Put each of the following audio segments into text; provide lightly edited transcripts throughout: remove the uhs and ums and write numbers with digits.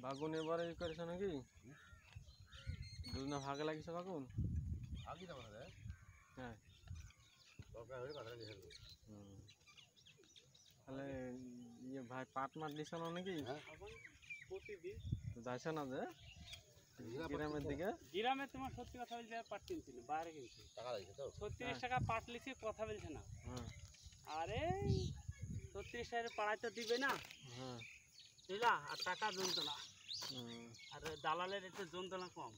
বাগুন এবারে করেছো নাকি? দুজনা ভাগে লাগিয়েছো বাগুন? আগে যাবো না হ্যাঁ। তাহলে ইয়ে ভাই পাট মাট দিছ না নাকি? প্রতিদিন যাইছ না যে গ্রামের দিকে? গ্রামে তোমার সত্যি কথা বলছে পাট কিনছিল, বাইরে কিনছি টাকা লাগছে তো 36 টাকা পাট লিখে কথা বলছে না। হ্যাঁ আরে 36 টাকা পাড়ায় তো দিবে না, হ্যাঁ বুঝলা? আর টাকা জমতো না, আর দালালের একটু যন্ত্রণা কম।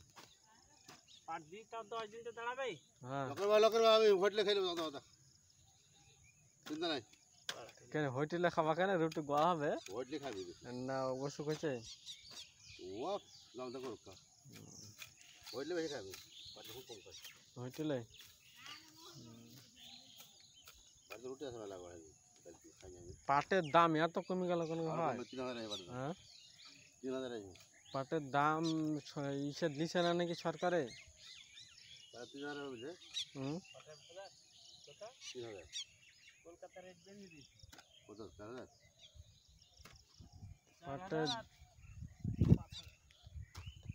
পাট দিয়ে তাও 10 দিন তো দাঁড়াবে। হ্যাঁ লোকের আমি হোটেলে খাইলে কথা চিন্তা নাই। কেন হোটেলে খাবা কেন? রুটি গোয়া হবে হোটেলে খাবি না? অবশ্য কইছে ও নাম তো করুক হোটেলে বেশি খাবি পাটে খুব কম খাই হোটেলে। পাটে রুটি আসলে লাগবে পাটের দাম এত কমে গেল কেন ভাই? 3000 হ্যাঁ 3000 পাটের দাম ইসে দিছে না নাকি সরকারে? 3000 হবে হুম 3000 কলকাতা রেট বেঁধে দিচ্ছে। কত 4000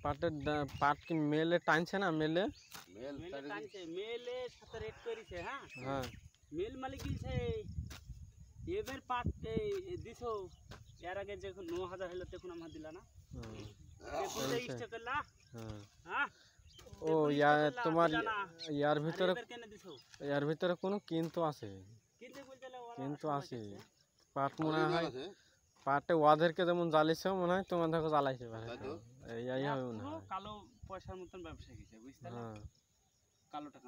পাটের পাট কি মেলে টানছে না? মেলে মেলে সাথে রেট করেছে। হ্যাঁ হ্যাঁ মেল মালিক দিয়েছে এবার পাট দিছ। এর আগে যখন 9000 হলো তখন আমার দিলা না? ও তোমার ইয়ার ভিতরে কোনো কিন্তু আছে, কিন্তু আছে পাট মনে হয়। পাটে ওদেরকে যেমন জ্বালিয়েছে মনে হয় তোমাদেরকে জ্বালাইছে এই হবে মনে হয়। কালো পয়সার মতন ব্যবসা গেছে, বুঝতে পারলে? কালো টাকা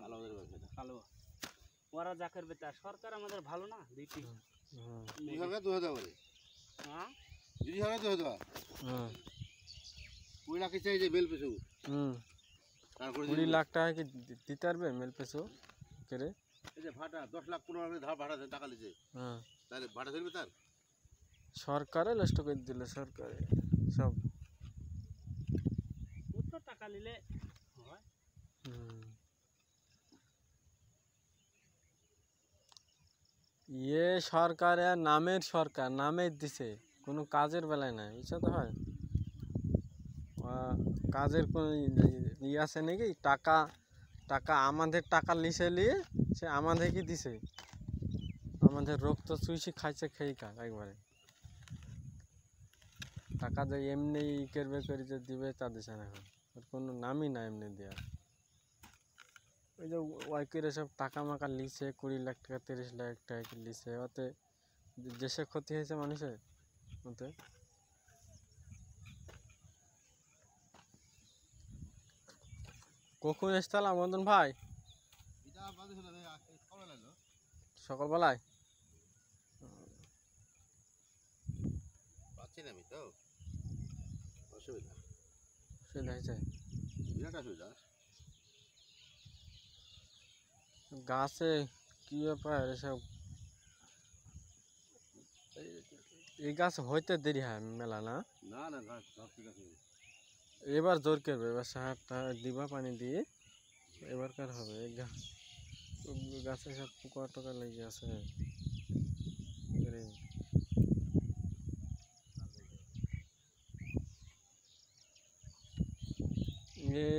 কালো ওরা যা করবে তা। সরকার আমাদের ভালো না দিতি। হ্যাঁ 20 লাখ টাকা কি দিতে পারবে মেল পেছো কেরে? এই যে ভাড়া 10 লাখ 15 লাখ ধার ভাড়া টাকা লিছে, হ্যাঁ তাহলে ভাড়া ধরবে তার? সরকারে নষ্ট করে দিলে সরকারে সব কত টাকা নিলে হয়। ইয়ে সরকারের নামের সরকার নামের দিছে, কোনো কাজের বেলায় নাই, বুঝছো তো হয়? কাজের কোন ই আছে নাকি? টাকা টাকা আমাদের টাকা লিসে নিয়ে সে আমাদেরকে দিছে, আমাদের রক্ত চুষি খাইছে খেয়ে কাজ একবারে। টাকা যে এমনি করবে করে যে দিবে তা দিছে না, এখন ওর কোনো নামই না এমনি দেওয়ার। ওই যে ওই করে সব টাকা মাকা লিছে 20 লাখ টাকা 30 লাখ টাকা লিছে, ওতে দেশে ক্ষতি হয়েছে মানুষের ওতে। কখন এসতালাম বন্ধন ভাই? সকালবেলায় পাচ্ছি না আমি তো, অসুবিধা হয়েছে বিরাট অসুবিধা। গাছে কি ব্যাপার এসব? এই গাছ হইতে দেরি হয় মেলা না? না না গাছ ঠিক আছে। এবার জোর করবে, এবার সারটা দিবা পানি দিয়ে এবারকার হবে। এই গাছে সব পোকা টোকা লেগে আছে।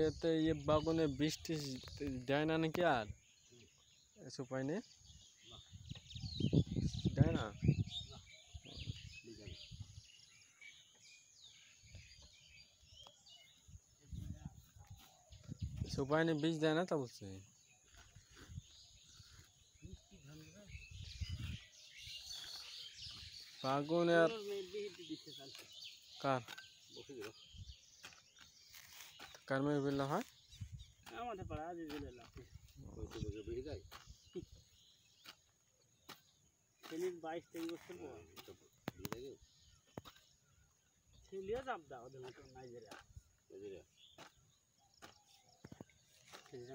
এতে ইয়ে বাগানে বৃষ্টি দেয় না নাকি? আর উপায় নেই, দেয় না। উপায় নেই, বীজ দেয় না তা বলছে। বাগানের কার কার মেয়ে বিল্লা হয় আমাদের পাড়া আজ দিলে লাভ 22-23 বছর ছেলিয়া চাপ দাও ওদের মতো নাইজেরিয়া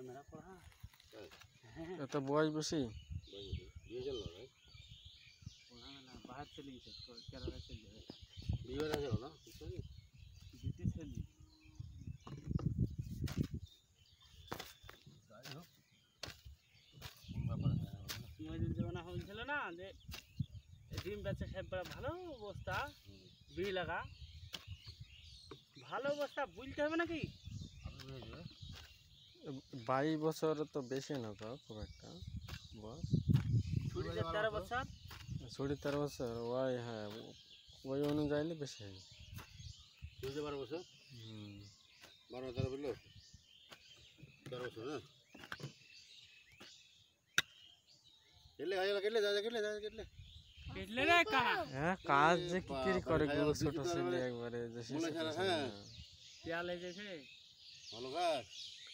মেরা পড়া। এত বয়স বেশি বাহার চলে গেছে, কেরালা চলে যাবে। দিতে ছেলি জমানা হয়েছিল না যে ডিম বেচা সাহেব ভালো অবস্থা, বিড়ি লাগা ভালো অবস্থা বুঝতে হবে নাকি? 22 বছর তো বেশি না তো খুব একটা বয়স। ছুরি 13 বছর। 13 বছর ওই হ্যাঁ ওই অনুযায়ী বেশি হয়। বুঝতে 12 বছর, হুম 12 13 বললো 13 বছর না। কেটলে হয়ে গেল, কেটলে কেটলে রে কানা হ্যাঁ কাজ যে কি কি করে বাবা, গো ভাই, ছোট দিদি তো ছেলে আর একবারে যে মনে ছাড়া, হ্যাঁ। পেয়াল হয়ে যাচ্ছে। ভালো কাজ।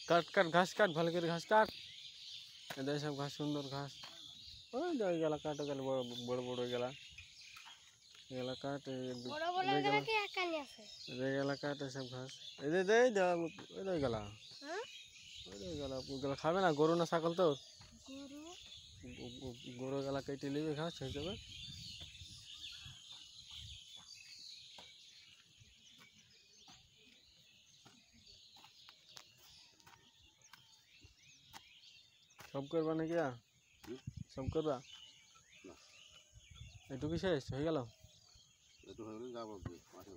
কাট কাট ঘাস কাট ভালো করে ঘাস কাট। এদের সব ঘাস সুন্দর ঘাস ওই যে ওই গেলা কাটো গেল বড় বড় বড় গেলা গেলা কাট বড় বড় গেলে কি একানি আছে? গেলা কাট সব ঘাস এই দে দে ওই দে গেলা হ্যাঁ ওই দে গেলা গেলা খাবে না গরু না ছাগল তো গরু গরু গেলা কেটে নিবে ঘাস হয়ে যাবে। সব করবা নাকি সব করবা না। এটুকু শেষ হয়ে গেল। একটু হয়ে গেলে যাবো মাঠে।